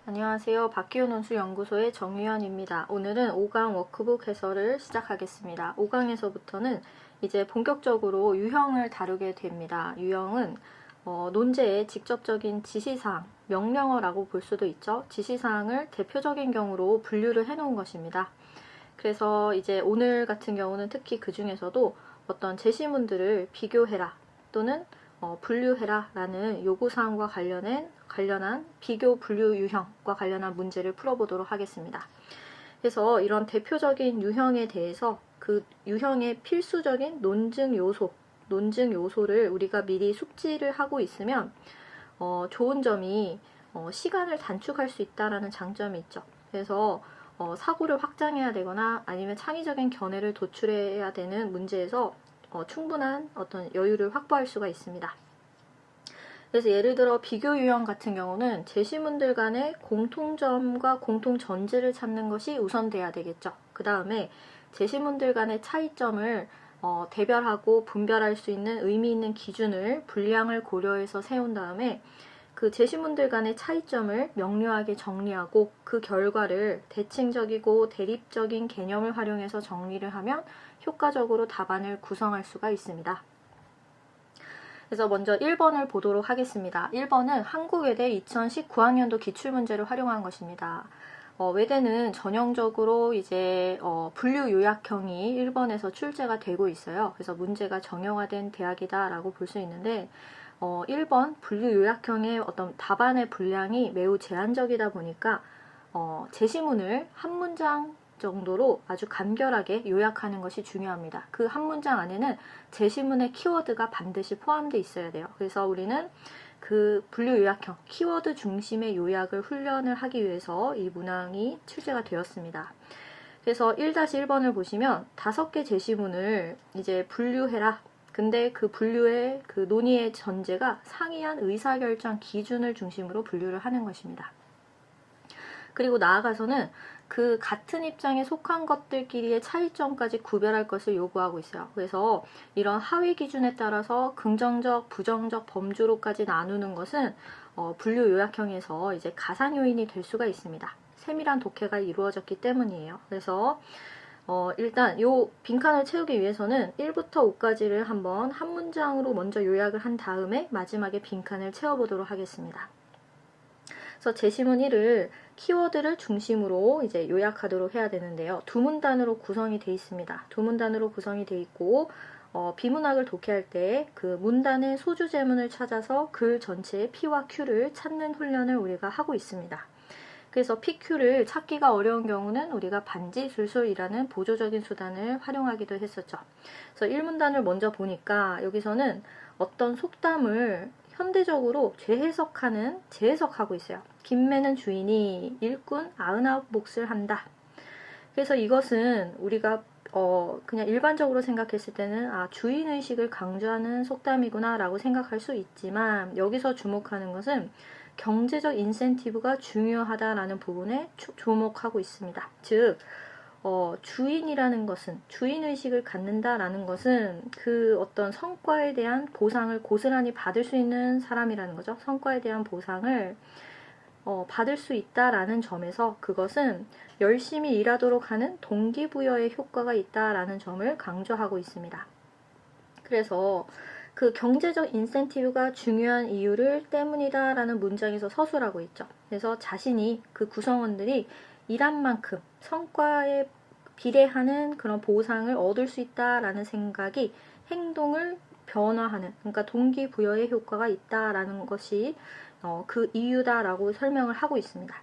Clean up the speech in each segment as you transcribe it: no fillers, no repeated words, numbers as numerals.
안녕하세요. 박기훈 운수연구소의 정유현입니다. 오늘은 5강 워크북 해설을 시작하겠습니다. 5강에서부터는 이제 본격적으로 유형을 다루게 됩니다. 유형은 논제의 직접적인 지시사항, 명령어라고 볼 수도 있죠. 지시사항을 대표적인 경우로 분류를 해놓은 것입니다. 그래서 이제 오늘 같은 경우는 특히 그 중에서도 어떤 제시문들을 비교해라 또는 분류해라 라는 요구사항과 관련한 비교 분류 유형과 관련한 문제를 풀어보도록 하겠습니다. 그래서 이런 대표적인 유형에 대해서 그 유형의 필수적인 논증 요소를 우리가 미리 숙지를 하고 있으면 좋은 점이 시간을 단축할 수 있다라는 장점이 있죠. 그래서 사고를 확장해야 되거나 아니면 창의적인 견해를 도출해야 되는 문제에서 충분한 어떤 여유를 확보할 수가 있습니다. 그래서 예를 들어 비교 유형 같은 경우는 제시문들 간의 공통점과 공통전제를 찾는 것이 우선돼야 되겠죠. 그 다음에 제시문들 간의 차이점을 대별하고 분별할 수 있는 의미 있는 기준을 분량을 고려해서 세운 다음에 그 제시문들 간의 차이점을 명료하게 정리하고 그 결과를 대칭적이고 대립적인 개념을 활용해서 정리를 하면 효과적으로 답안을 구성할 수가 있습니다. 그래서 먼저 1번을 보도록 하겠습니다. 1번은 한국외대 2019학년도 기출문제를 활용한 것입니다. 외대는 전형적으로 이제 분류 요약형이 1번에서 출제가 되고 있어요. 그래서 문제가 정형화된 대학이다라고 볼 수 있는데 1번 분류 요약형의 어떤 답안의 분량이 매우 제한적이다 보니까 제시문을 한 문장 정도로 아주 간결하게 요약하는 것이 중요합니다. 그 한 문장 안에는 제시문의 키워드가 반드시 포함되어 있어야 돼요. 그래서 우리는 그 분류 요약형, 키워드 중심의 요약을 훈련을 하기 위해서 이 문항이 출제가 되었습니다. 그래서 1-1번을 보시면 5개 제시문을 이제 분류해라. 근데 그 분류의 그 논의의 전제가 상이한 의사결정 기준을 중심으로 분류를 하는 것입니다. 그리고 나아가서는 그 같은 입장에 속한 것들끼리의 차이점까지 구별할 것을 요구하고 있어요. 그래서 이런 하위 기준에 따라서 긍정적, 부정적 범주로까지 나누는 것은 분류 요약형에서 이제 가산 요인이 될 수가 있습니다. 세밀한 독해가 이루어졌기 때문이에요. 그래서 일단 요 빈칸을 채우기 위해서는 1부터 5까지를 한번 한 문장으로 먼저 요약을 한 다음에 마지막에 빈칸을 채워보도록 하겠습니다. 그래서 제시문 1을 키워드를 중심으로 이제 요약하도록 해야 되는데요. 두 문단으로 구성이 되어 있습니다. 두 문단으로 구성이 되어 있고 비문학을 독해할 때 그 문단의 소주제문을 찾아서 글 전체의 P와 Q를 찾는 훈련을 우리가 하고 있습니다. 그래서 PQ를 찾기가 어려운 경우는 우리가 반지술술이라는 보조적인 수단을 활용하기도 했었죠. 그래서 1문단을 먼저 보니까 여기서는 어떤 속담을 현대적으로 재해석하고 있어요. 김매는 주인이 일꾼 99몫을 한다. 그래서 이것은 우리가 그냥 일반적으로 생각했을 때는 주인의식을 강조하는 속담이구나 라고 생각할 수 있지만 여기서 주목하는 것은 경제적 인센티브가 중요하다라는 부분에 주목하고 있습니다. 즉 주인이라는 것은 주인의식을 갖는다라는 것은 그 어떤 성과에 대한 보상을 고스란히 받을 수 있는 사람이라는 거죠. 성과에 대한 보상을 받을 수 있다라는 점에서 그것은 열심히 일하도록 하는 동기부여의 효과가 있다라는 점을 강조하고 있습니다. 그래서 그 경제적 인센티브가 중요한 이유를 때문이다라는 문장에서 서술하고 있죠. 그래서 자신이 그 구성원들이 일한 만큼 성과에 비례하는 그런 보상을 얻을 수 있다라는 생각이 행동을 변화하는, 그러니까 동기부여의 효과가 있다라는 것이 그 이유다라고 설명을 하고 있습니다.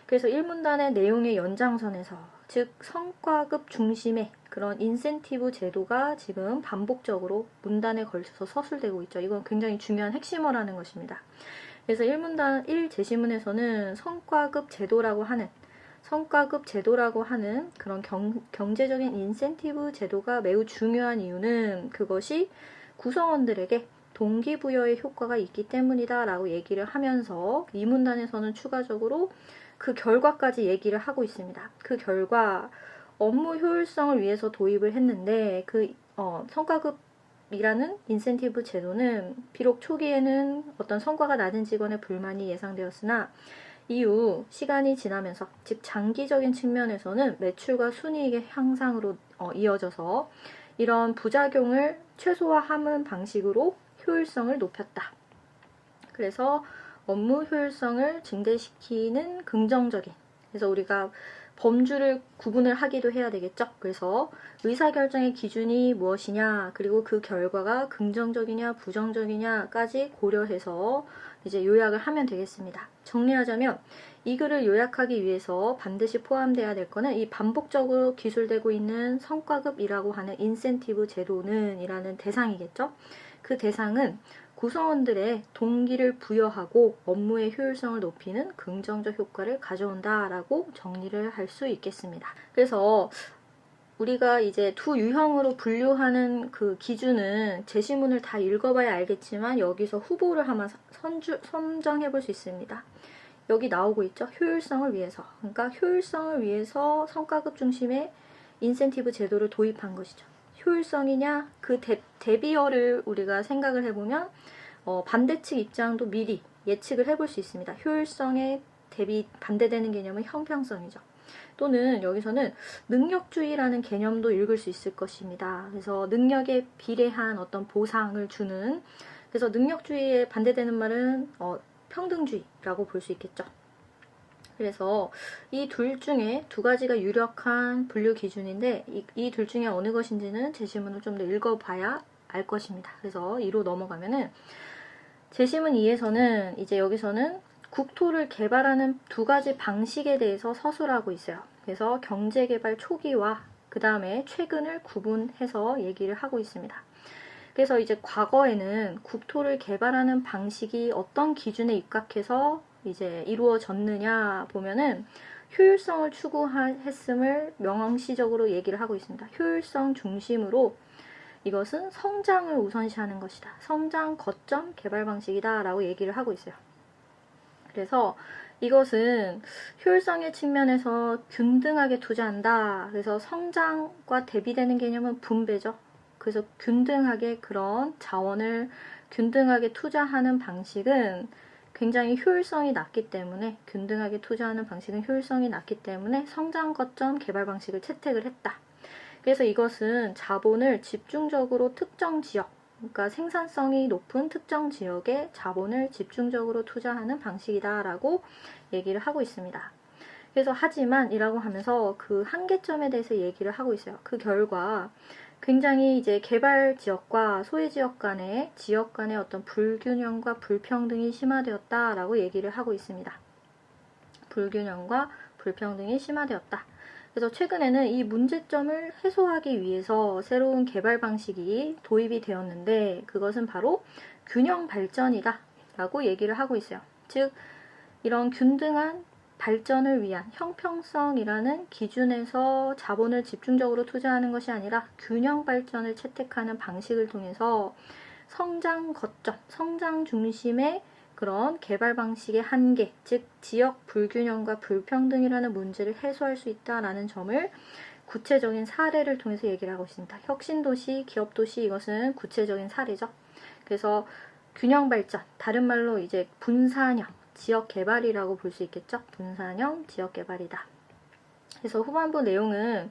그래서 1문단의 내용의 연장선에서 즉 성과급 중심의 그런 인센티브 제도가 지금 반복적으로 문단에 걸쳐서 서술되고 있죠. 이건 굉장히 중요한 핵심어라는 것입니다. 그래서 1문단 1제시문에서는 성과급 제도라고 하는 그런 경제적인 인센티브 제도가 매우 중요한 이유는 그것이 구성원들에게 동기부여의 효과가 있기 때문이다 라고 얘기를 하면서 이 문단에서는 추가적으로 그 결과까지 얘기를 하고 있습니다. 그 결과 업무 효율성을 위해서 도입을 했는데 그 성과급이라는 인센티브 제도는 비록 초기에는 어떤 성과가 낮은 직원의 불만이 예상되었으나 이후 시간이 지나면서, 즉 장기적인 측면에서는 매출과 순이익의 향상으로 이어져서 이런 부작용을 최소화하는 방식으로 효율성을 높였다. 그래서 업무 효율성을 증대시키는 긍정적인, 그래서 우리가 범주를 구분을 하기도 해야 되겠죠. 그래서 의사결정의 기준이 무엇이냐, 그리고 그 결과가 긍정적이냐 부정적이냐까지 고려해서 이제 요약을 하면 되겠습니다. 정리하자면 이 글을 요약하기 위해서 반드시 포함되어야 될 거는 이 반복적으로 기술되고 있는 성과급이라고 하는 인센티브 제도는 이라는 대상이겠죠. 그 대상은 구성원들의 동기를 부여하고 업무의 효율성을 높이는 긍정적 효과를 가져온다라고 정리를 할 수 있겠습니다. 그래서 우리가 이제 두 유형으로 분류하는 그 기준은 제시문을 다 읽어봐야 알겠지만 여기서 후보를 한번 선정해 볼 수 있습니다. 여기 나오고 있죠. 효율성을 위해서. 그러니까 효율성을 위해서 성과급 중심의 인센티브 제도를 도입한 것이죠. 효율성이냐, 그 대비어를 우리가 생각을 해보면 반대측 입장도 미리 예측을 해볼 수 있습니다. 효율성에 반대되는 개념은 형평성이죠. 또는 여기서는 능력주의라는 개념도 읽을 수 있을 것입니다. 그래서 능력에 비례한 어떤 보상을 주는, 그래서 능력주의에 반대되는 말은 평등주의라고 볼 수 있겠죠. 그래서 이 둘 중에 두 가지가 유력한 분류 기준인데 이 둘 중에 어느 것인지는 제시문을 좀 더 읽어봐야 알 것입니다. 그래서 2로 넘어가면은 제시문 2에서는 이제 여기서는 국토를 개발하는 두 가지 방식에 대해서 서술하고 있어요. 그래서 경제개발 초기와 그 다음에 최근을 구분해서 얘기를 하고 있습니다. 그래서 이제 과거에는 국토를 개발하는 방식이 어떤 기준에 입각해서 이제 이루어졌느냐 보면은 효율성을 추구했음을 명시적으로 얘기를 하고 있습니다. 효율성 중심으로 이것은 성장을 우선시하는 것이다. 성장 거점 개발 방식이다 라고 얘기를 하고 있어요. 그래서 이것은 효율성의 측면에서 균등하게 투자한다. 그래서 성장과 대비되는 개념은 분배죠. 그래서 균등하게 그런 자원을 균등하게 투자하는 방식은 굉장히 효율성이 낮기 때문에, 균등하게 투자하는 방식은 효율성이 낮기 때문에 성장 거점 개발 방식을 채택을 했다. 그래서 이것은 자본을 집중적으로 특정 지역, 그러니까 생산성이 높은 특정 지역에 자본을 집중적으로 투자하는 방식이다라고 얘기를 하고 있습니다. 그래서 하지만 이라고 하면서 그 한계점에 대해서 얘기를 하고 있어요. 그 결과 굉장히 이제 개발 지역과 소외 지역 간의 어떤 불균형과 불평등이 심화되었다라고 얘기를 하고 있습니다. 불균형과 불평등이 심화되었다. 그래서 최근에는 이 문제점을 해소하기 위해서 새로운 개발 방식이 도입이 되었는데 그것은 바로 균형 발전이다 라고 얘기를 하고 있어요. 즉 이런 균등한 발전을 위한 형평성이라는 기준에서 자본을 집중적으로 투자하는 것이 아니라 균형 발전을 채택하는 방식을 통해서 성장 거점, 성장 중심의 그런 개발 방식의 한계, 즉 지역 불균형과 불평등이라는 문제를 해소할 수 있다라는 점을 구체적인 사례를 통해서 얘기를 하고 있습니다. 혁신도시, 기업도시, 이것은 구체적인 사례죠. 그래서 균형 발전, 다른 말로 이제 분산형 지역 개발이라고 볼 수 있겠죠. 분산형 지역 개발이다. 그래서 후반부 내용은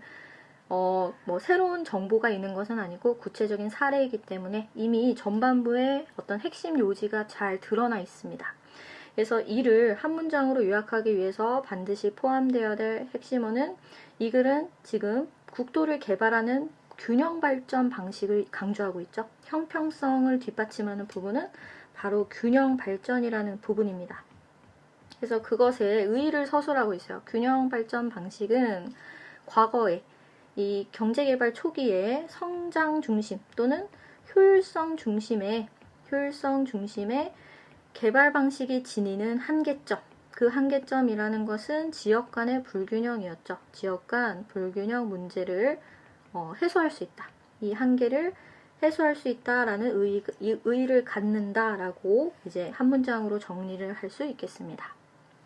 새로운 정보가 있는 것은 아니고 구체적인 사례이기 때문에 이미 전반부에 어떤 핵심 요지가 잘 드러나 있습니다. 그래서 이를 한 문장으로 요약하기 위해서 반드시 포함되어야 될 핵심어는 이 글은 지금 국토를 개발하는 균형 발전 방식을 강조하고 있죠. 형평성을 뒷받침하는 부분은 바로 균형 발전이라는 부분입니다. 그래서 그것에 의의를 서술하고 있어요. 균형 발전 방식은 과거에 이 경제개발 초기에 성장 중심 또는 효율성 중심의 개발 방식이 지니는 한계점, 그 한계점이라는 것은 지역 간의 불균형이었죠. 지역 간 불균형 문제를 해소할 수 있다. 이 한계를 해소할 수 있다라는 의의를 갖는다라고 이제 한 문장으로 정리를 할 수 있겠습니다.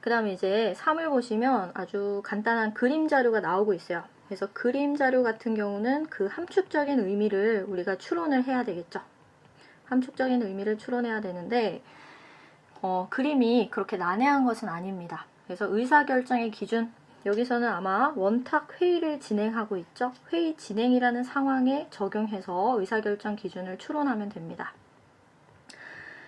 그 다음에 이제 3을 보시면 아주 간단한 그림 자료가 나오고 있어요. 그래서 그림 자료 같은 경우는 그 함축적인 의미를 우리가 추론을 해야 되겠죠. 함축적인 의미를 추론해야 되는데 그림이 그렇게 난해한 것은 아닙니다. 그래서 의사결정의 기준, 여기서는 아마 원탁 회의를 진행하고 있죠. 회의 진행이라는 상황에 적용해서 의사결정 기준을 추론하면 됩니다.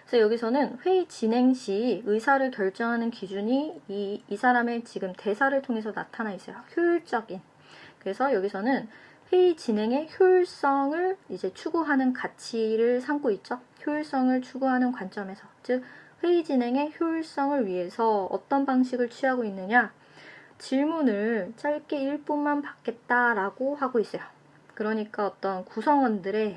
그래서 여기서는 회의 진행 시 의사를 결정하는 기준이 이 사람의 지금 대사를 통해서 나타나 있어요. 효율적인. 그래서 여기서는 회의 진행의 효율성을 이제 추구하는 가치를 삼고 있죠. 효율성을 추구하는 관점에서. 즉, 회의 진행의 효율성을 위해서 어떤 방식을 취하고 있느냐? 질문을 짧게 1분만 받겠다라고 하고 있어요. 그러니까 어떤 구성원들이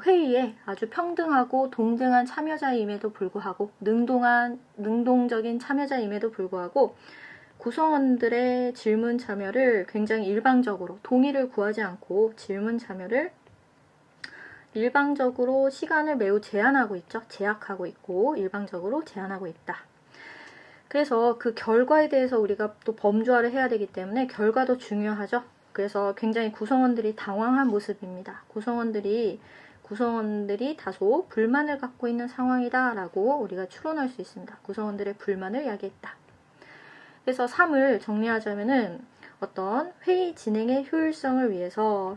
회의에 아주 평등하고 동등한 참여자임에도 불구하고 능동적인 참여자임에도 불구하고 구성원들의 질문 참여를 굉장히 일방적으로 동의를 구하지 않고 질문 참여를 일방적으로 시간을 매우 제한하고 있죠. 제약하고 있고 일방적으로 제한하고 있다. 그래서 그 결과에 대해서 우리가 또 범주화를 해야 되기 때문에 결과도 중요하죠. 그래서 굉장히 구성원들이 당황한 모습입니다. 구성원들이 다소 불만을 갖고 있는 상황이다라고 우리가 추론할 수 있습니다. 구성원들의 불만을 야기했다. 그래서 3을 정리하자면은 어떤 회의 진행의 효율성을 위해서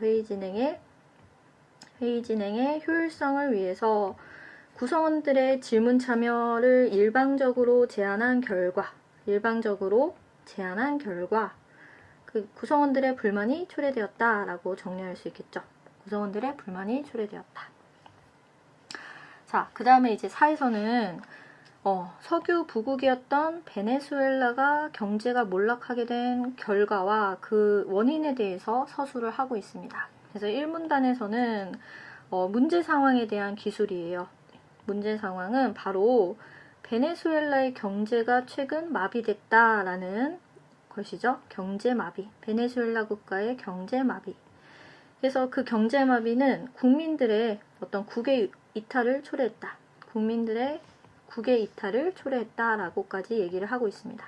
구성원들의 질문 참여를 일방적으로 제한한 결과 그 구성원들의 불만이 초래되었다라고 정리할 수 있겠죠. 구성원들의 불만이 초래되었다. 자, 그 다음에 이제 4에서는 석유 부국이었던 베네수엘라가 경제가 몰락하게 된 결과와 그 원인에 대해서 서술을 하고 있습니다. 그래서 1문단에서는 문제 상황에 대한 기술이에요. 문제 상황은 바로 베네수엘라의 경제가 최근 마비됐다라는 것이죠. 경제마비. 베네수엘라 국가의 경제마비. 그래서 그 경제마비는 국민들의 어떤 국외 이탈을 초래했다. 국민들의 국외 이탈을 초래했다라고까지 얘기를 하고 있습니다.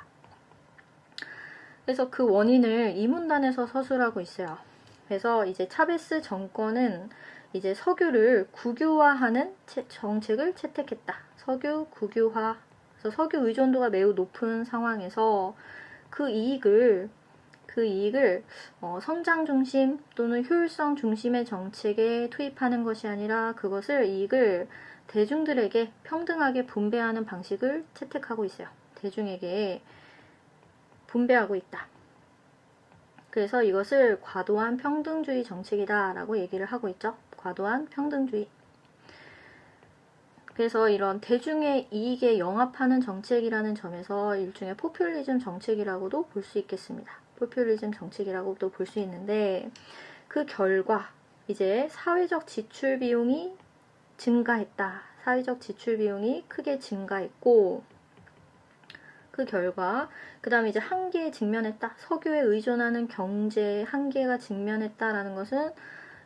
그래서 그 원인을 이 문단에서 서술하고 있어요. 그래서 이제 차베스 정권은 이제 석유를 국유화하는 정책을 채택했다. 석유 국유화. 그래서 석유 의존도가 매우 높은 상황에서 그 이익을 성장 중심 또는 효율성 중심의 정책에 투입하는 것이 아니라 그것을 이익을 대중들에게 평등하게 분배하는 방식을 채택하고 있어요. 대중에게 분배하고 있다. 그래서 이것을 과도한 평등주의 정책이다라고 얘기를 하고 있죠. 과도한 평등주의. 그래서 이런 대중의 이익에 영합하는 정책이라는 점에서 일종의 포퓰리즘 정책이라고도 볼 수 있겠습니다. 포퓰리즘 정책이라고도 볼 수 있는데 그 결과 이제 사회적 지출 비용이 증가했다. 사회적 지출 비용이 크게 증가했고 그 결과 그 다음에 이제 한계에 직면했다. 석유에 의존하는 경제 한계가 직면했다라는 것은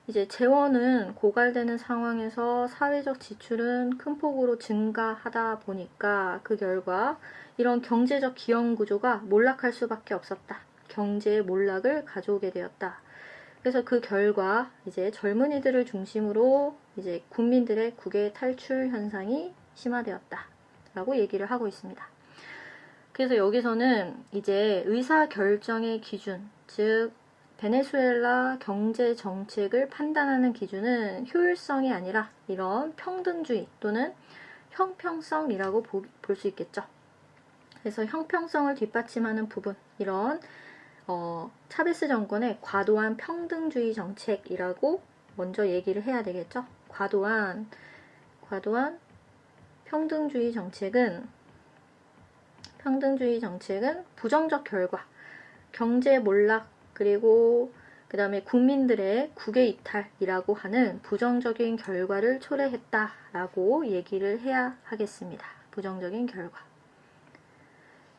이제 재원은 고갈되는 상황에서 사회적 지출은 큰 폭으로 증가하다 보니까 그 결과 이런 경제적 기형 구조가 몰락할 수밖에 없었다. 경제의 몰락을 가져오게 되었다. 그래서 그 결과 이제 젊은이들을 중심으로 이제 국민들의 국외 탈출 현상이 심화되었다라고 얘기를 하고 있습니다. 그래서 여기서는 이제 의사결정의 기준, 즉 베네수엘라 경제 정책을 판단하는 기준은 효율성이 아니라 이런 평등주의 또는 형평성이라고 볼 수 있겠죠. 그래서 형평성을 뒷받침하는 부분, 이런 차베스 정권의 과도한 평등주의 정책이라고 먼저 얘기를 해야 되겠죠. 과도한 평등주의 정책은 부정적 결과, 경제 몰락, 그리고 그 다음에 국민들의 국외 이탈이라고 하는 부정적인 결과를 초래했다라고 얘기를 해야 하겠습니다. 부정적인 결과.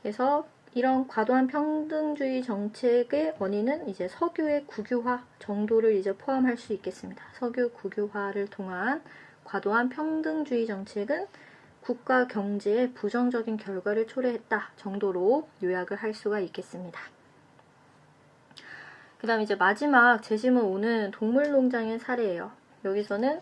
그래서 이런 과도한 평등주의 정책의 원인은 이제 석유의 국유화 정도를 이제 포함할 수 있겠습니다. 석유 국유화를 통한 과도한 평등주의 정책은 국가 경제에 부정적인 결과를 초래했다 정도로 요약을 할 수가 있겠습니다. 그 다음 이제 마지막 제시문 5는 동물농장의 사례예요. 여기서는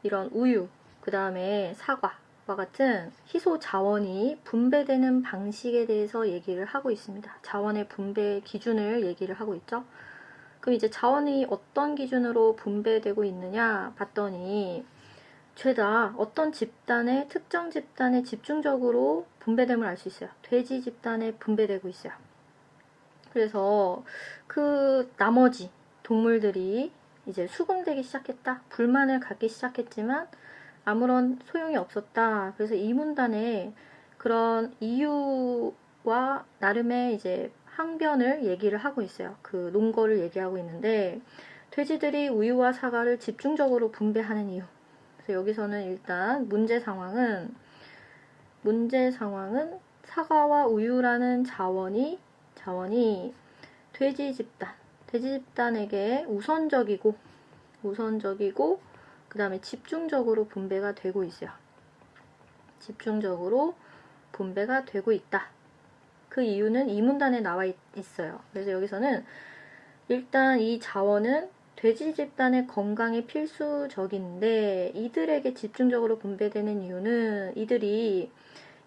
이런 우유, 그 다음에 사과, 같은 희소 자원이 분배되는 방식에 대해서 얘기를 하고 있습니다. 자원의 분배 기준을 얘기를 하고 있죠. 그럼 이제 자원이 어떤 기준으로 분배되고 있느냐 봤더니 죄다 어떤 집단의 특정 집단에 집중적으로 분배됨을 알 수 있어요. 돼지 집단에 분배되고 있어요. 그래서 그 나머지 동물들이 이제 수군되기 시작했다. 불만을 갖기 시작했지만 아무런 소용이 없었다. 그래서 이 문단에 그런 이유와 나름의 이제 항변을 얘기를 하고 있어요. 그 논거를 얘기하고 있는데 돼지들이 우유와 사과를 집중적으로 분배하는 이유. 그래서 여기서는 일단 문제 상황은 사과와 우유라는 자원이 돼지 집단에게 우선적이고 그 다음에 집중적으로 분배가 되고 있어요. 집중적으로 분배가 되고 있다. 그 이유는 이 문단에 나와 있어요. 그래서 여기서는 일단 이 자원은 돼지 집단의 건강에 필수적인데 이들에게 집중적으로 분배되는 이유는 이들이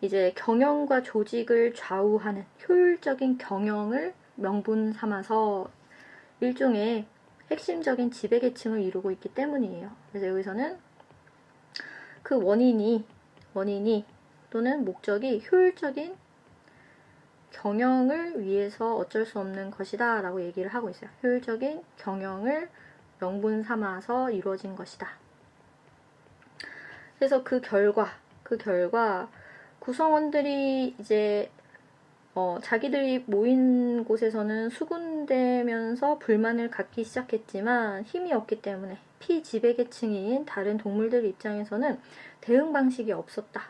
이제 경영과 조직을 좌우하는 효율적인 경영을 명분 삼아서 일종의 핵심적인 지배계층을 이루고 있기 때문이에요. 그래서 여기서는 그 원인이 또는 목적이 효율적인 경영을 위해서 어쩔 수 없는 것이다 라고 얘기를 하고 있어요. 효율적인 경영을 명분 삼아서 이루어진 것이다. 그래서 그 결과 구성원들이 이제 자기들이 모인 곳에서는 수군되면서 불만을 갖기 시작했지만 힘이 없기 때문에 피지배계층인 다른 동물들 입장에서는 대응 방식이 없었다.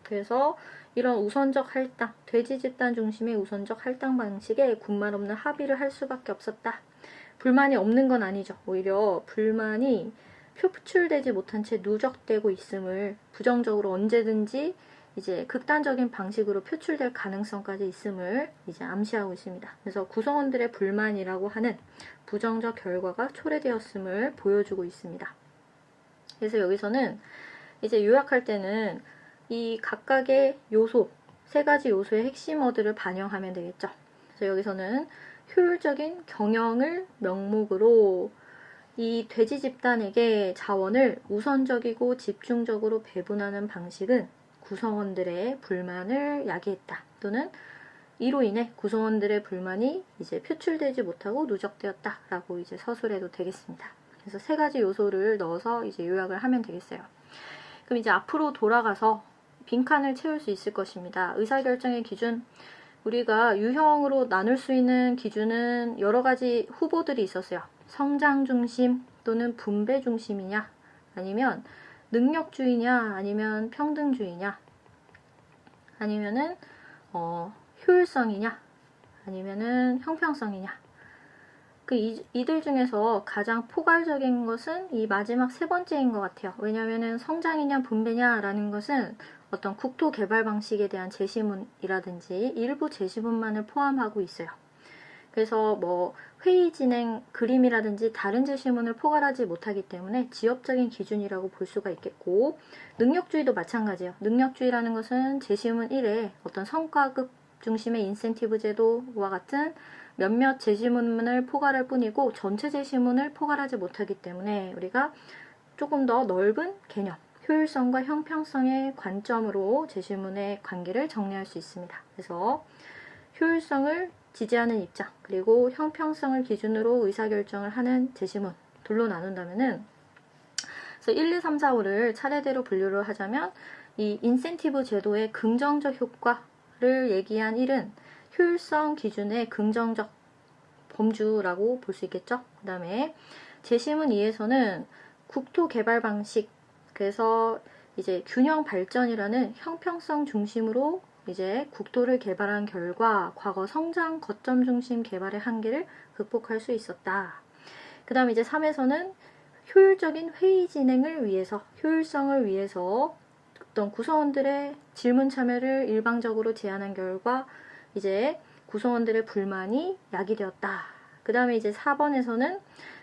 그래서 이런 우선적 할당, 돼지 집단 중심의 우선적 할당 방식에 군말 없는 합의를 할 수밖에 없었다. 불만이 없는 건 아니죠. 오히려 불만이 표출되지 못한 채 누적되고 있음을 부정적으로 언제든지 이제 극단적인 방식으로 표출될 가능성까지 있음을 이제 암시하고 있습니다. 그래서 구성원들의 불만이라고 하는 부정적 결과가 초래되었음을 보여주고 있습니다. 그래서 여기서는 이제 요약할 때는 이 각각의 요소, 세 가지 요소의 핵심 워드를 반영하면 되겠죠. 그래서 여기서는 효율적인 경영을 명목으로 이 돼지 집단에게 자원을 우선적이고 집중적으로 배분하는 방식은 구성원들의 불만을 야기했다. 또는 이로 인해 구성원들의 불만이 이제 표출되지 못하고 누적되었다라고 이제 서술해도 되겠습니다. 그래서 세 가지 요소를 넣어서 이제 요약을 하면 되겠어요. 그럼 이제 앞으로 돌아가서 빈칸을 채울 수 있을 것입니다. 의사결정의 기준, 우리가 유형으로 나눌 수 있는 기준은 여러 가지 후보들이 있었어요. 성장 중심 또는 분배 중심이냐, 아니면 능력주의냐, 아니면 평등주의냐, 아니면은 효율성이냐, 아니면은 형평성이냐. 이들 중에서 가장 포괄적인 것은 이 마지막 세 번째인 것 같아요. 왜냐면은 성장이냐 분배냐라는 것은 어떤 국토 개발 방식에 대한 제시문이라든지 일부 제시문만을 포함하고 있어요. 그래서 뭐 회의 진행 그림이라든지 다른 제시문을 포괄하지 못하기 때문에 지엽적인 기준이라고 볼 수가 있겠고, 능력주의도 마찬가지예요. 능력주의라는 것은 제시문 1에 어떤 성과급 중심의 인센티브 제도와 같은 몇몇 제시문을 포괄할 뿐이고 전체 제시문을 포괄하지 못하기 때문에 우리가 조금 더 넓은 개념, 효율성과 형평성의 관점으로 제시문의 관계를 정리할 수 있습니다. 그래서 효율성을 지지하는 입장, 그리고 형평성을 기준으로 의사결정을 하는 제시문 둘로 나눈다면은, 그래서 1, 2, 3, 4, 5를 차례대로 분류를 하자면 이 인센티브 제도의 긍정적 효과를 얘기한 1은 효율성 기준의 긍정적 범주라고 볼 수 있겠죠. 그 다음에 제시문 2에서는 국토 개발 방식, 그래서 이제 균형 발전이라는 형평성 중심으로 이제 국토를 개발한 결과 과거 성장 거점 중심 개발의 한계를 극복할 수 있었다. 그 다음 이제 3에서는 효율적인 회의 진행을 위해서, 효율성을 위해서 어떤 구성원들의 질문 참여를 일방적으로 제한한 결과 이제 구성원들의 불만이 야기되었다. 그 다음에 이제 4번에서는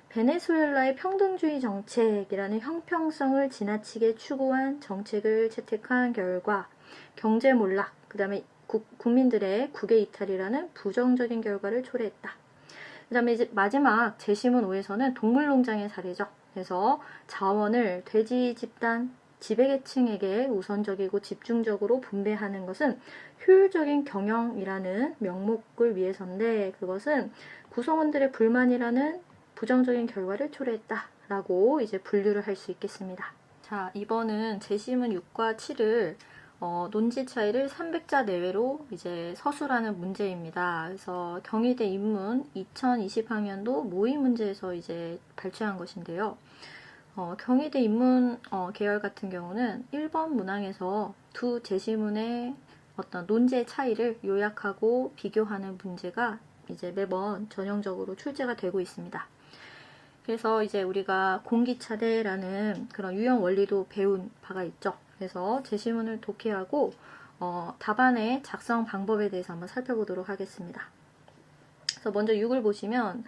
베네수엘라의 평등주의 정책이라는 형평성을 지나치게 추구한 정책을 채택한 결과 경제 몰락, 그 다음에 국민들의 국외 이탈이라는 부정적인 결과를 초래했다. 그 다음에 이제 마지막 제시문 5에서는 동물농장의 사례죠. 그래서 자원을 돼지 집단, 지배계층에게 우선적이고 집중적으로 분배하는 것은 효율적인 경영이라는 명목을 위해서인데 그것은 구성원들의 불만이라는 부정적인 결과를 초래했다라고 이제 분류를 할 수 있겠습니다. 자, 이번은 제시문 6과 7을 논지 차이를 300자 내외로 이제 서술하는 문제입니다. 그래서 경희대 인문 2020학년도 모의 문제에서 이제 발췌한 것인데요. 경희대 인문 계열 같은 경우는 1번 문항에서 두 제시문의 어떤 논제의 차이를 요약하고 비교하는 문제가 이제 매번 전형적으로 출제가 되고 있습니다. 그래서 이제 우리가 공기차대라는 그런 유형 원리도 배운 바가 있죠. 그래서 제시문을 독해하고 답안의 작성 방법에 대해서 한번 살펴보도록 하겠습니다. 그래서 먼저 6을 보시면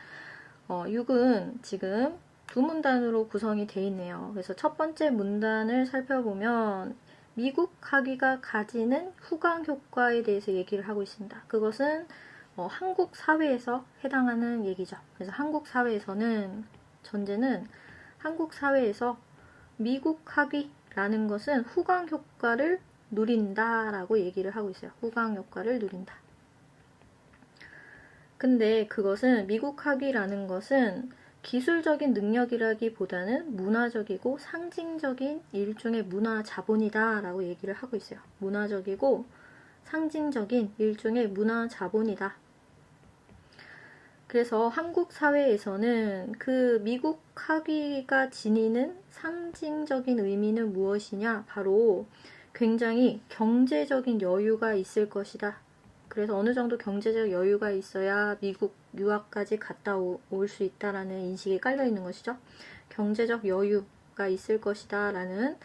6은 지금 두 문단으로 구성이 되어 있네요. 그래서 첫 번째 문단을 살펴보면 미국 학위가 가지는 후광 효과에 대해서 얘기를 하고 있습니다. 그것은 한국 사회에서 해당하는 얘기죠. 그래서 한국 사회에서는 전제는 한국 사회에서 미국 학위라는 것은 후광 효과를 누린다라고 얘기를 하고 있어요. 후광 효과를 누린다. 근데 그것은 미국 학위라는 것은 기술적인 능력이라기보다는 문화적이고 상징적인 일종의 문화 자본이다 라고 얘기를 하고 있어요. 문화적이고 상징적인 일종의 문화 자본이다. 그래서 한국 사회에서는 그 미국 학위가 지니는 상징적인 의미는 무엇이냐? 바로 굉장히 경제적인 여유가 있을 것이다. 그래서 어느 정도 경제적 여유가 있어야 미국 유학까지 갔다 올 수 있다라는 인식이 깔려 있는 것이죠. 경제적 여유가 있을 것이다 라는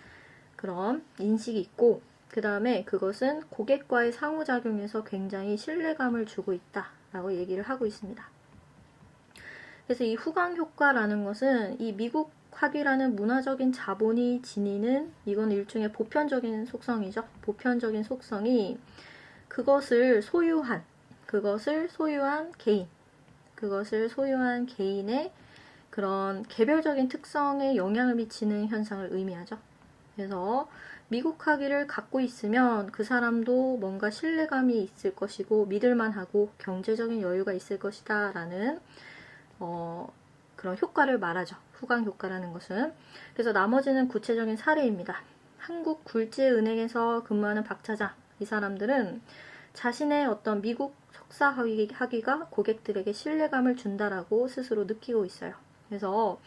그런 인식이 있고 그 다음에 그것은 고객과의 상호작용에서 굉장히 신뢰감을 주고 있다 라고 얘기를 하고 있습니다. 그래서 이 후광 효과라는 것은 이 미국 학위라는 문화적인 자본이 지니는 이건 일종의 보편적인 속성이죠. 보편적인 속성이 그것을 소유한 개인의 그런 개별적인 특성에 영향을 미치는 현상을 의미하죠. 그래서 미국 학위를 갖고 있으면 그 사람도 뭔가 신뢰감이 있을 것이고 믿을만하고 경제적인 여유가 있을 것이다 라는 그런 효과를 말하죠. 후광 효과라는 것은. 그래서 나머지는 구체적인 사례입니다. 한국 굴지은행에서 근무하는 박 차장, 이 사람들은 자신의 어떤 미국 석사 학위가 고객들에게 신뢰감을 준다라고 스스로 느끼고 있어요. 그래서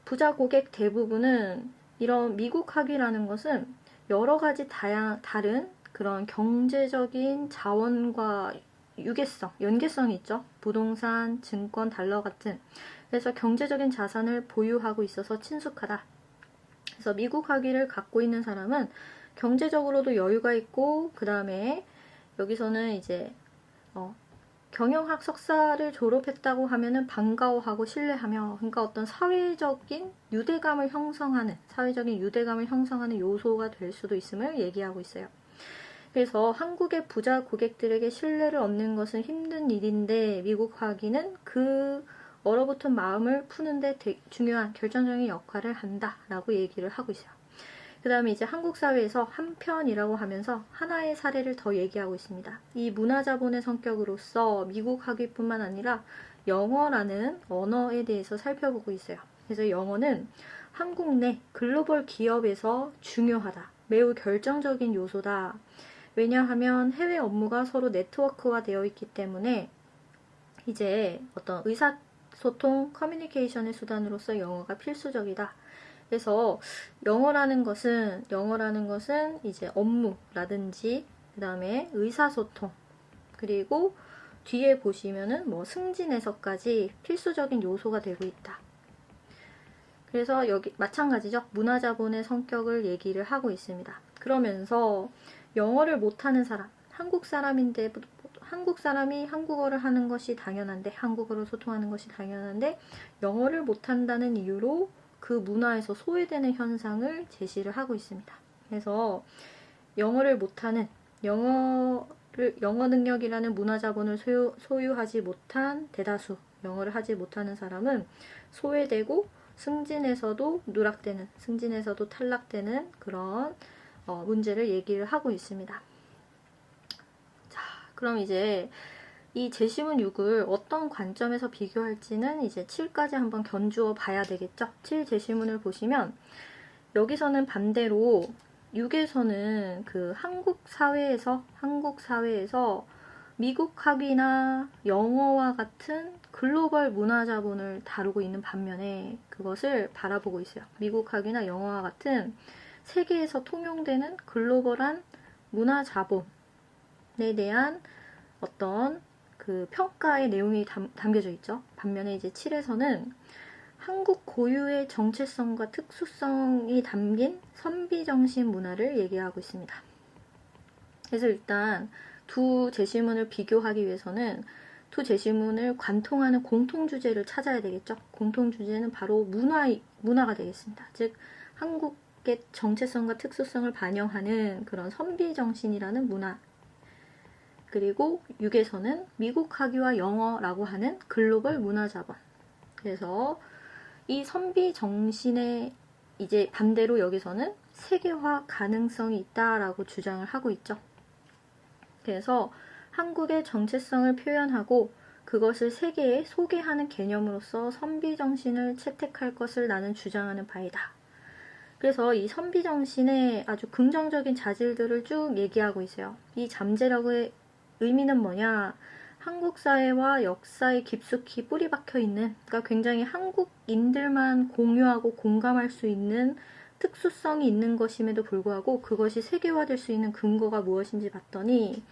부자 고객 대부분은 이런 미국 학위라는 것은 여러 가지 다른 그런 경제적인 자원과 연계성이 있죠. 부동산, 증권, 달러 같은. 그래서 경제적인 자산을 보유하고 있어서 친숙하다. 그래서 미국 학위를 갖고 있는 사람은 경제적으로도 여유가 있고 그 다음에 여기서는 이제 경영학 석사를 졸업했다고 하면은 반가워하고 신뢰하며 그러니까 어떤 사회적인 유대감을 형성하는 요소가 될 수도 있음을 얘기하고 있어요. 그래서 한국의 부자 고객들에게 신뢰를 얻는 것은 힘든 일인데 미국 학위는 그 얼어붙은 마음을 푸는데 중요한 결정적인 역할을 한다라고 얘기를 하고 있어요. 그 다음에 이제 한국 사회에서 한편이라고 하면서 하나의 사례를 더 얘기하고 있습니다. 이 문화자본의 성격으로서 미국 학위뿐만 아니라 영어라는 언어에 대해서 살펴보고 있어요. 그래서 영어는 한국 내 글로벌 기업에서 중요하다. 매우 결정적인 요소다. 왜냐하면 해외 업무가 서로 네트워크화 되어 있기 때문에 이제 어떤 의사소통, 커뮤니케이션의 수단으로서 영어가 필수적이다. 그래서 영어라는 것은 이제 업무라든지 그 다음에 의사소통 그리고 뒤에 보시면은 뭐 승진에서까지 필수적인 요소가 되고 있다. 그래서 여기 마찬가지죠. 문화자본의 성격을 얘기를 하고 있습니다. 그러면서 영어를 못하는 사람, 한국 사람이 한국어를 하는 것이 당연한데, 한국어로 소통하는 것이 당연한데 영어를 못한다는 이유로 그 문화에서 소외되는 현상을 제시를 하고 있습니다. 그래서 영어를 못하는, 영어 능력이라는 문화 자본을 소유하지 못한 대다수, 영어를 하지 못하는 사람은 소외되고 승진에서도 누락되는, 승진에서도 탈락되는 그런 문제를 얘기를 하고 있습니다. 자, 그럼 이제 이 제시문 6을 어떤 관점에서 비교할지는 이제 7까지 한번 견주어 봐야 되겠죠. 7 제시문을 보시면 여기서는 반대로 6에서는 그 한국 사회에서 미국 학위나 영어와 같은 글로벌 문화 자본을 다루고 있는 반면에 그것을 바라보고 있어요. 미국 학위나 영어와 같은 세계에서 통용되는 글로벌한 문화 자본에 대한 어떤 그 평가의 내용이 담겨져 있죠. 반면에 이제 7에서는 한국 고유의 정체성과 특수성이 담긴 선비정신 문화를 얘기하고 있습니다. 그래서 일단 두 제시문을 비교하기 위해서는 두 제시문을 관통하는 공통주제를 찾아야 되겠죠. 공통주제는 바로 문화가 되겠습니다. 즉 한국의 정체성과 특수성을 반영하는 그런 선비정신이라는 문화, 그리고 6에서는 미국 학위와 영어라고 하는 글로벌 문화자본. 그래서 이 선비 정신에 이제 반대로 여기서는 세계화 가능성이 있다라고 주장을 하고 있죠. 그래서 한국의 정체성을 표현하고 그것을 세계에 소개하는 개념으로서 선비 정신을 채택할 것을 나는 주장하는 바이다. 그래서 이 선비 정신의 아주 긍정적인 자질들을 쭉 얘기하고 있어요. 이 잠재력의 의미는 뭐냐? 한국 사회와 역사에 깊숙이 뿌리 박혀 있는, 그러니까 굉장히 한국인들만 공유하고 공감할 수 있는 특수성이 있는 것임에도 불구하고 그것이 세계화될 수 있는 근거가 무엇인지 봤더니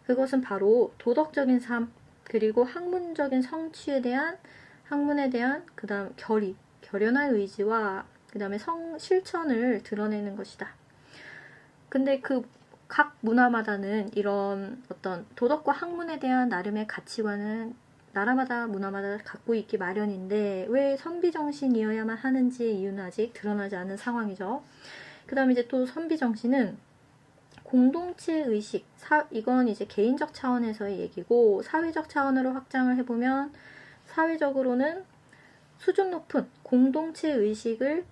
그것은 바로 도덕적인 삶, 그리고 학문적인 성취에 대한, 학문에 대한 그다음 결연한 의지와 그다음에 실천을 드러내는 것이다. 근데 그 각 문화마다는 이런 어떤 도덕과 학문에 대한 나름의 가치관은 나라마다 문화마다 갖고 있기 마련인데 왜 선비정신이어야만 하는지의 이유는 아직 드러나지 않은 상황이죠. 그 다음에 이제 또 선비정신은 공동체 의식, 이건 이제 개인적 차원에서의 얘기고 사회적 차원으로 확장을 해보면 사회적으로는 수준 높은 공동체 의식을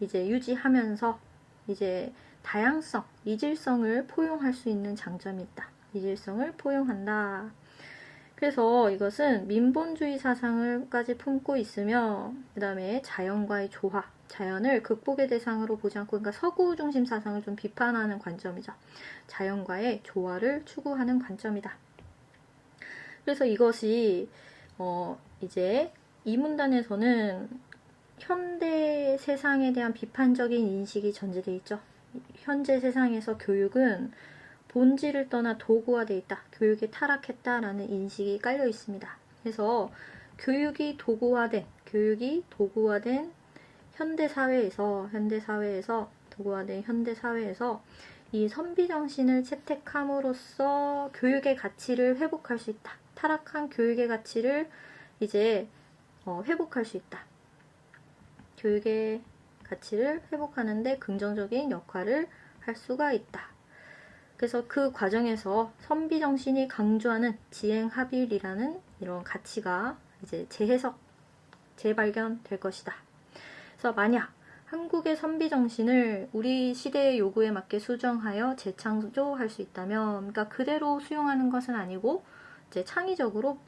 이제 유지하면서 이제 다양성, 이질성을 포용할 수 있는 장점이 있다. 이질성을 포용한다. 그래서 이것은 민본주의 사상을까지 품고 있으며 그 다음에 자연과의 조화, 자연을 극복의 대상으로 보지 않고 그러니까 서구 중심 사상을 좀 비판하는 관점이죠. 자연과의 조화를 추구하는 관점이다. 그래서 이것이 이제 이 문단에서는 현대 세상에 대한 비판적인 인식이 전제되어 있죠. 현재 세상에서 교육은 본질을 떠나 도구화되어 있다. 교육이 타락했다라는 인식이 깔려 있습니다. 그래서 교육이 도구화된 현대사회에서 이 선비정신을 채택함으로써 교육의 가치를 회복할 수 있다. 타락한 교육의 가치를 이제 회복할 수 있다. 교육의 가치를 회복하는데 긍정적인 역할을 할 수가 있다. 그래서 그 과정에서 선비정신이 강조하는 지행합일이라는 이런 가치가 이제 재발견될 것이다. 그래서 만약 한국의 선비정신을 우리 시대의 요구에 맞게 수정하여 재창조할 수 있다면, 그러니까 그대로 수용하는 것은 아니고 이제 창조적으로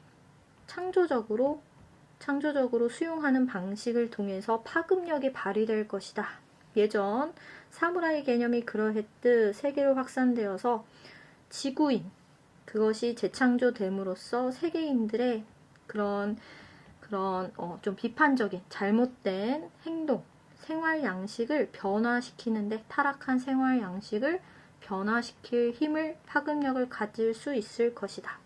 수용하는 방식을 통해서 파급력이 발휘될 것이다. 예전 사무라이 개념이 그러했듯 세계로 확산되어서 지구인, 그것이 재창조됨으로써 세계인들의 그런 좀 비판적인 잘못된 행동, 생활 양식을 변화시키는데 타락한 생활 양식을 변화시킬 힘을, 파급력을 가질 수 있을 것이다.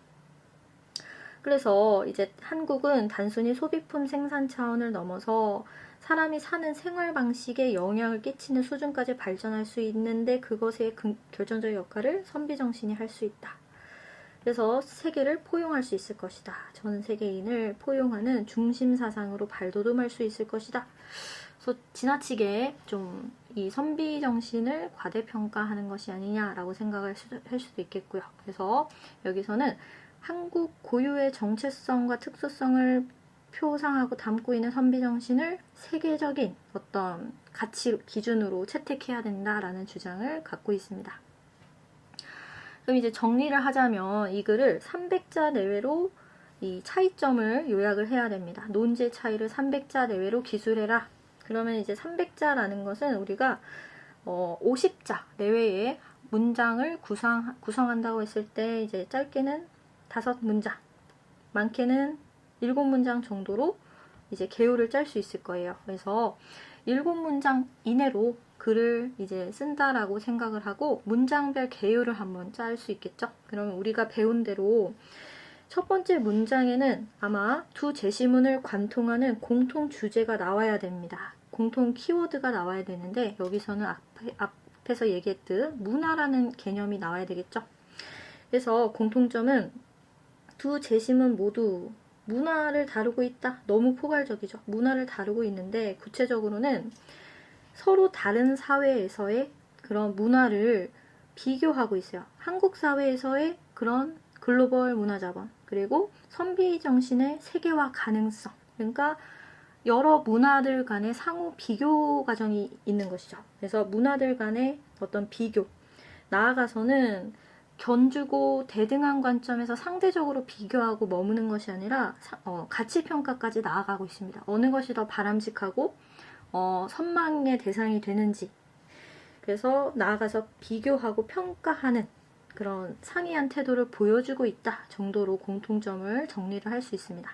그래서 이제 한국은 단순히 소비품 생산 차원을 넘어서 사람이 사는 생활 방식에 영향을 끼치는 수준까지 발전할 수 있는데 그것의 결정적 역할을 선비정신이 할 수 있다. 그래서 세계를 포용할 수 있을 것이다. 전 세계인을 포용하는 중심 사상으로 발돋움할 수 있을 것이다. 그래서 지나치게 좀 이 선비 정신을 과대평가하는 것이 아니냐라고 생각할 수도 있겠고요. 그래서 여기서는 한국 고유의 정체성과 특수성을 표상하고 담고 있는 선비 정신을 세계적인 어떤 가치 기준으로 채택해야 된다라는 주장을 갖고 있습니다. 그럼 이제 정리를 하자면 이 글을 300자 내외로 이 차이점을 요약을 해야 됩니다. 논제 차이를 300자 내외로 기술해라. 그러면 이제 300자라는 것은 우리가 50자 내외의 문장을 구성한다고 했을 때 이제 짧게는 5문장, 많게는 7문장 정도로 이제 개요를 짤 수 있을 거예요. 그래서 7문장 이내로 글을 이제 쓴다라고 생각을 하고 문장별 개요를 한번 짤 수 있겠죠. 그러면 우리가 배운 대로 첫 번째 문장에는 아마 두 제시문을 관통하는 공통 주제가 나와야 됩니다. 공통 키워드가 나와야 되는데 여기서는 앞에서 얘기했듯 문화라는 개념이 나와야 되겠죠. 그래서 공통점은 두 제시문 모두 문화를 다루고 있다. 너무 포괄적이죠. 문화를 다루고 있는데 구체적으로는 서로 다른 사회에서의 그런 문화를 비교하고 있어요. 한국 사회에서의 그런 글로벌 문화자본, 그리고 선비 정신의 세계화 가능성. 그러니까 여러 문화들 간의 상호 비교 과정이 있는 것이죠. 그래서 문화들 간의 어떤 비교, 나아가서는 견주고 대등한 관점에서 상대적으로 비교하고 머무는 것이 아니라 가치평가까지 나아가고 있습니다. 어느 것이 더 바람직하고 선망의 대상이 되는지, 그래서 나아가서 비교하고 평가하는 그런 상이한 태도를 보여주고 있다 정도로 공통점을 정리를 할 수 있습니다.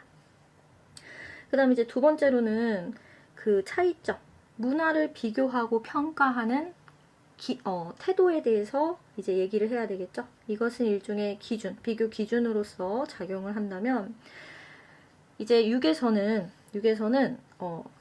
그 다음에 이제 두 번째로는 그 차이점, 문화를 비교하고 평가하는 태도에 대해서 이제 얘기를 해야 되겠죠. 이것은 일종의 기준, 비교 기준으로서 작용을 한다면 이제 6에서는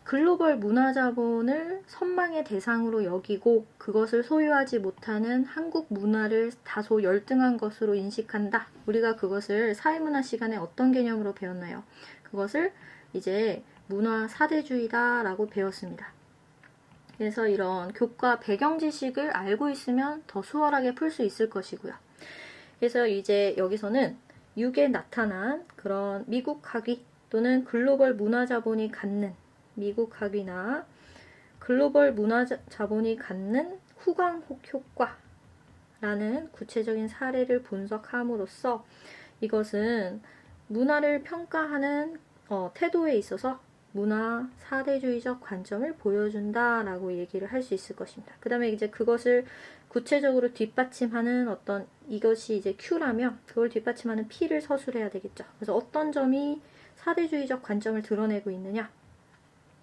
글로벌 문화자본을 선망의 대상으로 여기고 그것을 소유하지 못하는 한국 문화를 다소 열등한 것으로 인식한다. 우리가 그것을 사회문화 시간에 어떤 개념으로 배웠나요? 그것을 이제 문화 사대주의다라고 배웠습니다. 그래서 이런 교과 배경 지식을 알고 있으면 더 수월하게 풀 수 있을 것이고요. 그래서 이제 여기서는 6에 나타난 그런 미국 학위 또는 글로벌 문화자본이 갖는 미국 학위나 글로벌 문화자본이 갖는 후광 효과라는 구체적인 사례를 분석함으로써 이것은 문화를 평가하는 태도에 있어서 문화 사대주의적 관점을 보여준다라고 얘기를 할 수 있을 것입니다. 그 다음에 이제 그것을 구체적으로 뒷받침하는 이것이 이제 Q라면 그걸 뒷받침하는 P를 서술해야 되겠죠. 그래서 어떤 점이 사대주의적 관점을 드러내고 있느냐.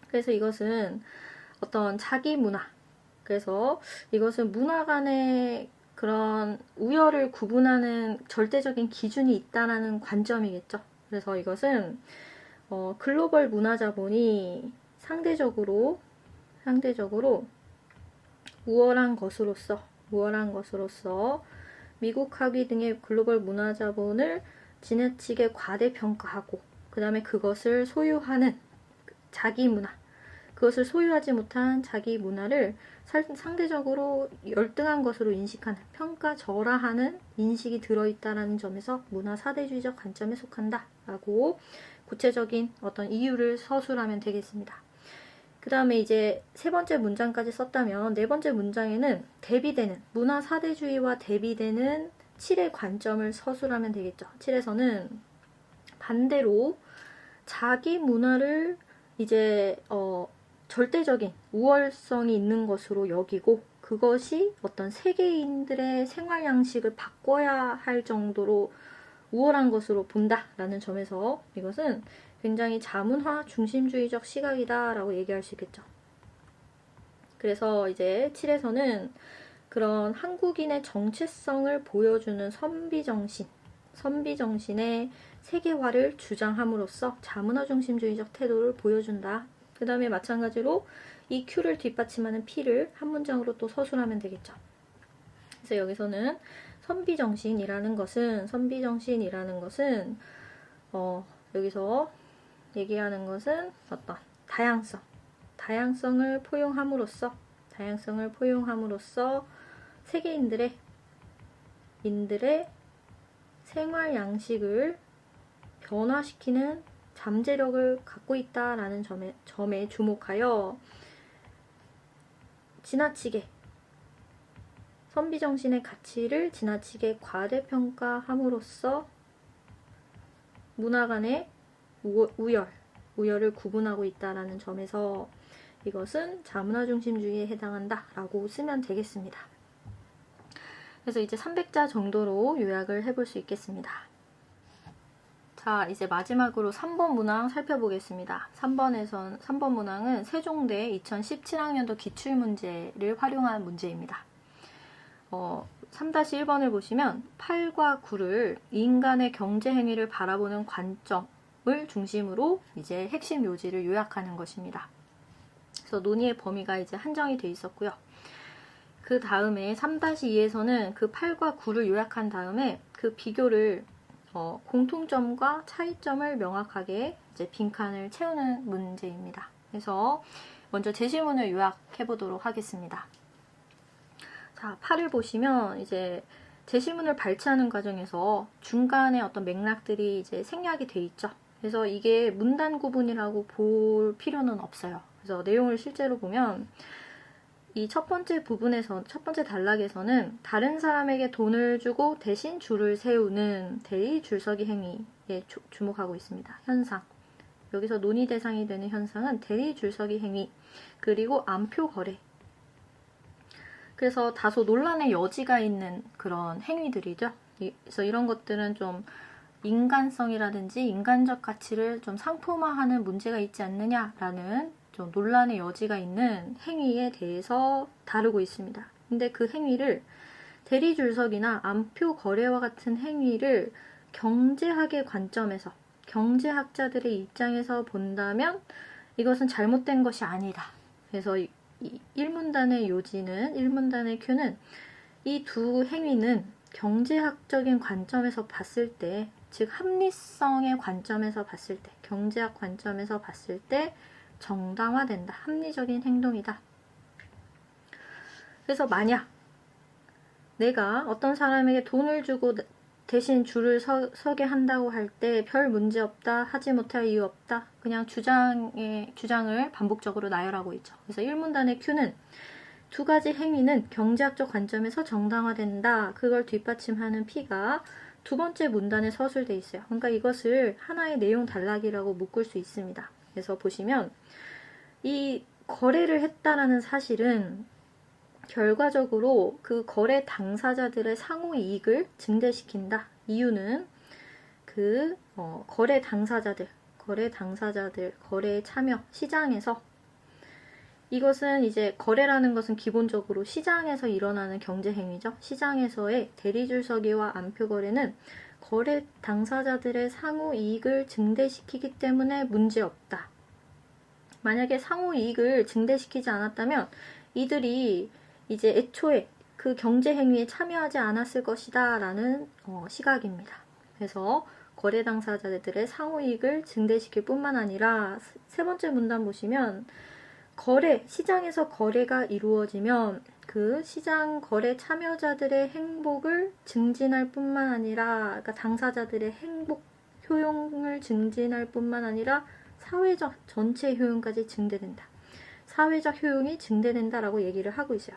그래서 이것은 어떤 자기 문화. 그래서 이것은 문화 간의 그런 우열을 구분하는 절대적인 기준이 있다라는 관점이겠죠. 그래서 이것은 글로벌 문화자본이 상대적으로 우월한 것으로서 미국 학위 등의 글로벌 문화자본을 지나치게 과대평가하고 그 다음에 그것을 소유하는 자기 문화, 그것을 소유하지 못한 자기 문화를 상대적으로 열등한 것으로 인식하는, 평가절하하는 인식이 들어있다는 점에서 문화 사대주의적 관점에 속한다라고 구체적인 어떤 이유를 서술하면 되겠습니다. 그 다음에 이제 세 번째 문장까지 썼다면 네 번째 문장에는 대비되는, 문화 사대주의와 대비되는 7의 관점을 서술하면 되겠죠. 7에서는 반대로 자기 문화를 이제 절대적인 우월성이 있는 것으로 여기고 그것이 어떤 세계인들의 생활 양식을 바꿔야 할 정도로 우월한 것으로 본다라는 점에서 이것은 굉장히 자문화 중심주의적 시각이다라고 얘기할 수 있겠죠. 그래서 이제 7에서는 그런 한국인의 정체성을 보여주는 선비정신의 세계화를 주장함으로써 자문화 중심주의적 태도를 보여준다. 그 다음에 마찬가지로 이 Q를 뒷받침하는 P를 한 문장으로 또 서술하면 되겠죠. 그래서 여기서는 선비정신이라는 것은 여기서 얘기하는 것은 어떤 다양성을 포용함으로써 세계인들의 생활 양식을 변화시키는 잠재력을 갖고 있다라는 점에 주목하여 선비정신의 가치를 지나치게 과대평가함으로써 문화 간의 우열을 구분하고 있다라는 점에서 이것은 자문화 중심주의에 해당한다라고 쓰면 되겠습니다. 그래서 이제 300자 정도로 요약을 해볼 수 있겠습니다. 자, 이제 마지막으로 3번 문항 살펴보겠습니다. 3번 문항은 세종대 2017학년도 기출문제를 활용한 문제입니다. 3-1번을 보시면 8과 9를 인간의 경제행위를 바라보는 관점을 중심으로 이제 핵심 요지를 요약하는 것입니다. 그래서 논의의 범위가 이제 한정이 돼 있었고요. 그 다음에 3-2에서는 그 8과 9를 요약한 다음에 그 비교를 공통점과 차이점을 명확하게 이제 빈칸을 채우는 문제입니다. 그래서 먼저 제시문을 요약해 보도록 하겠습니다. 자, 8을 보시면 이제 제시문을 발췌하는 과정에서 중간에 어떤 맥락들이 이제 생략이 돼 있죠. 그래서 이게 문단 구분이라고 볼 필요는 없어요. 그래서 내용을 실제로 보면 이 첫 번째 단락에서는 다른 사람에게 돈을 주고 대신 줄을 세우는 대리 줄서기 행위에 주목하고 있습니다. 현상. 여기서 논의 대상이 되는 현상은 대리 줄서기 행위, 그리고 암표 거래. 그래서 다소 논란의 여지가 있는 그런 행위들이죠. 그래서 이런 것들은 좀 인간성이라든지 인간적 가치를 좀 상품화하는 문제가 있지 않느냐라는 좀 논란의 여지가 있는 행위에 대해서 다루고 있습니다. 근데 그 행위를 대리줄석이나 암표 거래와 같은 행위를 경제학의 관점에서, 경제학자들의 입장에서 본다면 이것은 잘못된 것이 아니다. 그래서 이 1문단의 요지는, 1문단의 큐는 이 두 행위는 경제학적인 관점에서 봤을 때, 즉 합리성의 관점에서 봤을 때, 경제학 관점에서 봤을 때 정당화된다. 합리적인 행동이다. 그래서 만약 내가 어떤 사람에게 돈을 주고 대신 줄을 서게 한다고 할 때 별 문제 없다, 하지 못할 이유 없다, 그냥 주장을 반복적으로 나열하고 있죠. 그래서 1문단의 Q는 두 가지 행위는 경제학적 관점에서 정당화된다. 그걸 뒷받침하는 P가 두 번째 문단에 서술돼 있어요. 그러니까 이것을 하나의 내용 단락이라고 묶을 수 있습니다. 그래서 보시면 이 거래를 했다라는 사실은 결과적으로 그 거래 당사자들의 상호 이익을 증대시킨다. 이유는 그 거래 당사자들, 거래에 참여, 시장에서, 이것은 이제 거래라는 것은 기본적으로 시장에서 일어나는 경제 행위죠. 시장에서의 대리줄서기와 암표 거래는 거래 당사자들의 상호 이익을 증대시키기 때문에 문제없다. 만약에 상호 이익을 증대시키지 않았다면 이들이 이제 애초에 그 경제 행위에 참여하지 않았을 것이다 라는 시각입니다. 그래서 거래 당사자들의 상호 이익을 증대시킬 뿐만 아니라 세 번째 문단 보시면 시장에서 거래가 이루어지면 그 시장 거래 참여자들의 행복을 증진할 뿐만 아니라, 그러니까 당사자들의 행복 효용을 증진할 뿐만 아니라 사회적 전체 효용까지 증대된다. 사회적 효용이 증대된다라고 얘기를 하고 있어요.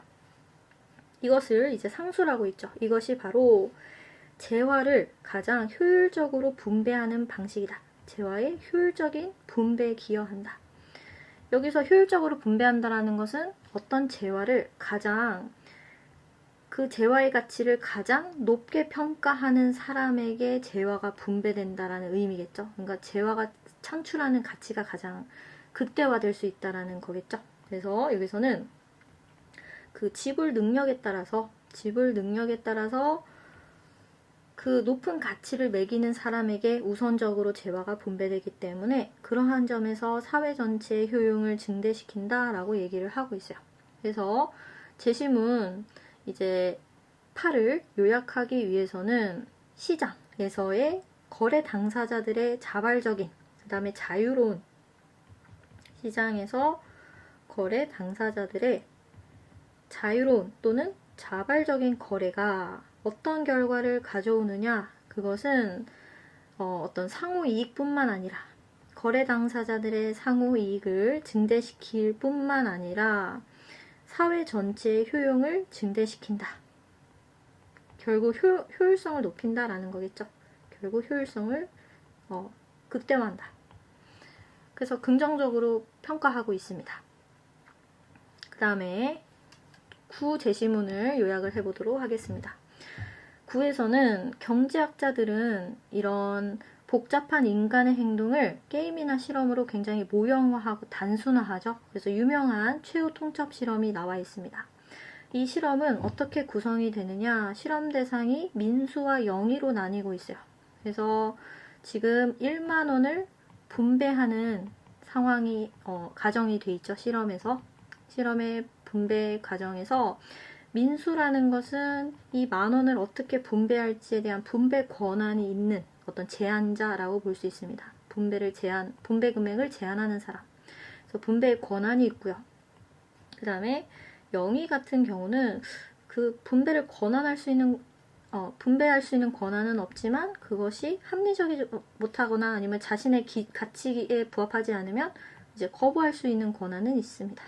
이것을 이제 상수라고 있죠. 이것이 바로 재화를 가장 효율적으로 분배하는 방식이다. 재화의 효율적인 분배에 기여한다. 여기서 효율적으로 분배한다라는 것은 어떤 재화를 그 재화의 가치를 가장 높게 평가하는 사람에게 재화가 분배된다라는 의미겠죠. 그러니까 재화가 창출하는 가치가 가장 극대화될 수 있다라는 거겠죠. 그래서 여기서는 그 지불 능력에 따라서 그 높은 가치를 매기는 사람에게 우선적으로 재화가 분배되기 때문에 그러한 점에서 사회 전체의 효용을 증대시킨다라고 얘기를 하고 있어요. 그래서 제시문 이제 8을 요약하기 위해서는 시장에서의 거래 당사자들의 자발적인, 그 다음에 자유로운, 시장에서 거래 당사자들의 자유로운 또는 자발적인 거래가 어떤 결과를 가져오느냐, 그것은 어떤 상호이익뿐만 아니라 거래 당사자들의 상호이익을 증대시킬 뿐만 아니라 사회 전체의 효용을 증대시킨다. 결국 효율성을 높인다라는 거겠죠. 결국 효율성을 극대화한다. 그래서 긍정적으로 평가하고 있습니다. 그 다음에 구 제시문을 요약을 해보도록 하겠습니다. 구에서는 경제학자들은 이런 복잡한 인간의 행동을 게임이나 실험으로 굉장히 모형화하고 단순화하죠. 그래서 유명한 최후 통첩 실험이 나와 있습니다. 이 실험은 어떻게 구성이 되느냐, 실험 대상이 민수와 영의로 나뉘고 있어요. 그래서 지금 1만 원을 분배하는 상황이 가정이 돼 있죠. 실험의 분배 과정에서 민수라는 것은 이 1만 원을 어떻게 분배할지에 대한 분배 권한이 있는 어떤 제한자라고 볼 수 있습니다. 분배 금액을 제한하는 사람. 그래서 분배의 권한이 있고요. 그 다음에 영의 같은 경우는 그 분배를 분배할 수 있는 권한은 없지만 그것이 합리적이지 못하거나 아니면 자신의 가치에 부합하지 않으면 이제 거부할 수 있는 권한은 있습니다.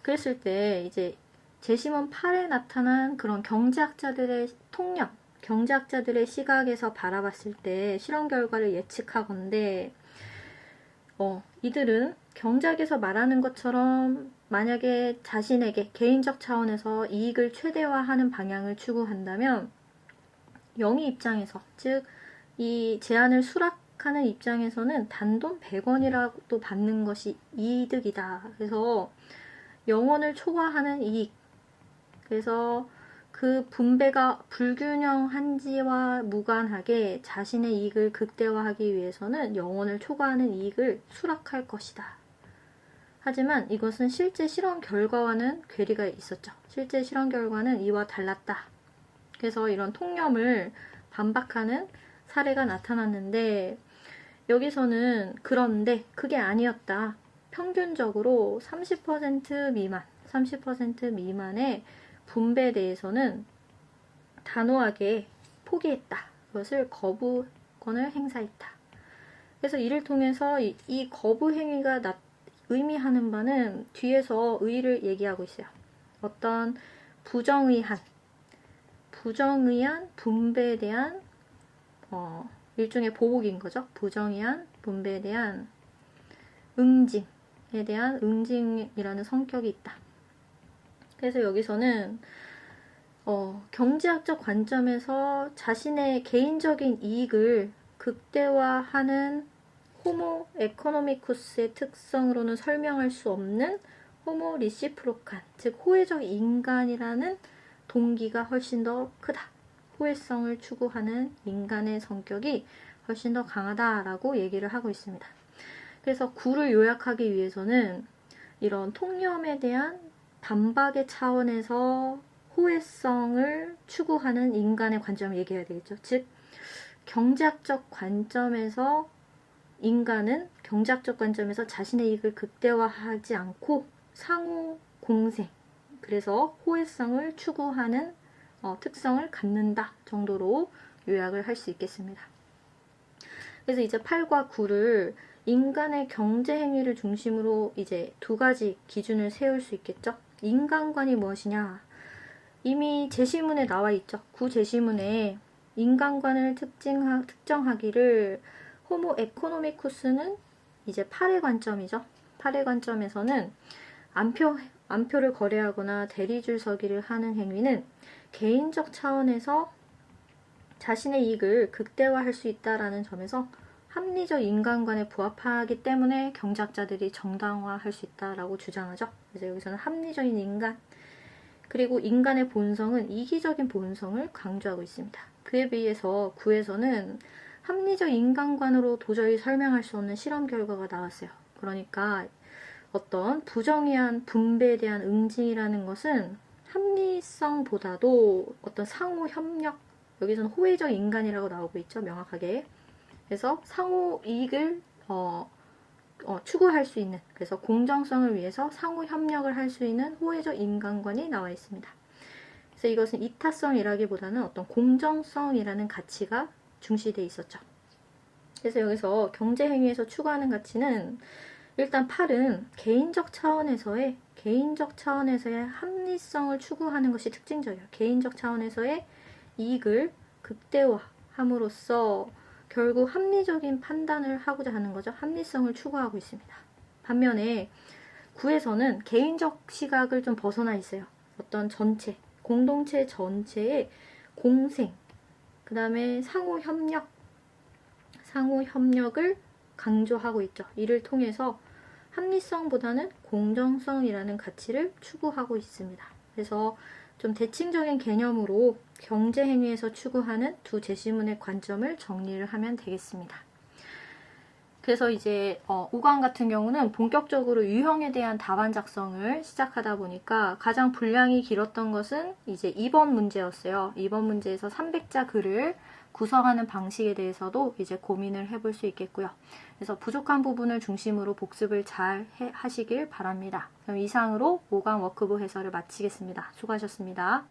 그랬을 때 이제 제시문 8에 나타난 그런 경제학자들의 통념, 경제학자들의 시각에서 바라봤을 때 실험 결과를 예측하건대 이들은 경제학에서 말하는 것처럼 만약에 자신에게 개인적 차원에서 이익을 최대화하는 방향을 추구한다면 영의 입장에서, 즉 이 제안을 수락하는 입장에서는 단돈 100원이라도 받는 것이 이득이다. 그래서 영원을 초과하는 이익, 그래서 그 분배가 불균형한지와 무관하게 자신의 이익을 극대화하기 위해서는 영원을 초과하는 이익을 수락할 것이다. 하지만 이것은 실제 실험 결과와는 괴리가 있었죠. 실제 실험 결과는 이와 달랐다. 그래서 이런 통념을 반박하는 사례가 나타났는데 여기서는 그런데 그게 아니었다. 평균적으로 30% 미만의 분배에 대해서는 단호하게 포기했다. 그것을 거부권을 행사했다. 그래서 이를 통해서 이 거부 행위가 의미하는 바는 뒤에서 의의를 얘기하고 있어요. 어떤 부정의한 분배에 대한 일종의 보복인 거죠. 부정의한 분배에 대한 응징에 대한 응징이라는 성격이 있다. 그래서 여기서는 경제학적 관점에서 자신의 개인적인 이익을 극대화하는 호모 에코노미쿠스의 특성으로는 설명할 수 없는 호모 리시프로칸, 즉 호혜적 인간이라는 동기가 훨씬 더 크다. 호혜성을 추구하는 인간의 성격이 훨씬 더 강하다라고 얘기를 하고 있습니다. 그래서 구를 요약하기 위해서는 이런 통념에 대한 반박의 차원에서 호혜성을 추구하는 인간의 관점을 얘기해야 되겠죠. 즉 경제학적 관점에서 인간은 경제학적 관점에서 자신의 이익을 극대화하지 않고 상호 공생, 그래서 호혜성을 추구하는 특성을 갖는다 정도로 요약을 할 수 있겠습니다. 그래서 이제 8과 9를 인간의 경제 행위를 중심으로 이제 두 가지 기준을 세울 수 있겠죠. 인간관이 무엇이냐? 이미 제시문에 나와 있죠. 9 제시문에 인간관을 특정하기를 호모 에코노미쿠스는 이제 8의 관점이죠. 8의 관점에서는 안표를 거래하거나 대리줄 서기를 하는 행위는 개인적 차원에서 자신의 이익을 극대화할 수 있다라는 점에서 합리적 인간관에 부합하기 때문에 경제학자들이 정당화할 수 있다라고 주장하죠. 그래서 여기서는 합리적인 인간, 그리고 인간의 본성은 이기적인 본성을 강조하고 있습니다. 그에 비해서 9에서는 합리적 인간관으로 도저히 설명할 수 없는 실험 결과가 나왔어요. 그러니까 어떤 부정의한 분배에 대한 응징이라는 것은 합리성보다도 어떤 상호 협력, 여기서는 호혜적 인간이라고 나오고 있죠, 명확하게. 그래서 상호 이익을 추구할 수 있는, 그래서 공정성을 위해서 상호 협력을 할 수 있는 호혜적 인간관이 나와 있습니다. 그래서 이것은 이타성이라기보다는 어떤 공정성이라는 가치가 중시되어 있었죠. 그래서 여기서 경제행위에서 추구하는 가치는 일단 8은 개인적 차원에서의 합리성을 추구하는 것이 특징적이에요. 개인적 차원에서의 이익을 극대화함으로써 결국 합리적인 판단을 하고자 하는 거죠. 합리성을 추구하고 있습니다. 반면에 9에서는 개인적 시각을 좀 벗어나 있어요. 어떤 전체, 공동체 전체의 공생, 그 다음에 상호 협력을 강조하고 있죠. 이를 통해서 합리성보다는 공정성이라는 가치를 추구하고 있습니다. 그래서 좀 대칭적인 개념으로 경제 행위에서 추구하는 두 제시문의 관점을 정리를 하면 되겠습니다. 그래서 이제 5강 같은 경우는 본격적으로 유형에 대한 답안 작성을 시작하다 보니까 가장 분량이 길었던 것은 이제 2번 문제였어요. 2번 문제에서 300자 글을 구성하는 방식에 대해서도 이제 고민을 해볼 수 있겠고요. 그래서 부족한 부분을 중심으로 복습을 잘 하시길 바랍니다. 그럼 이상으로 5강 워크북 해설을 마치겠습니다. 수고하셨습니다.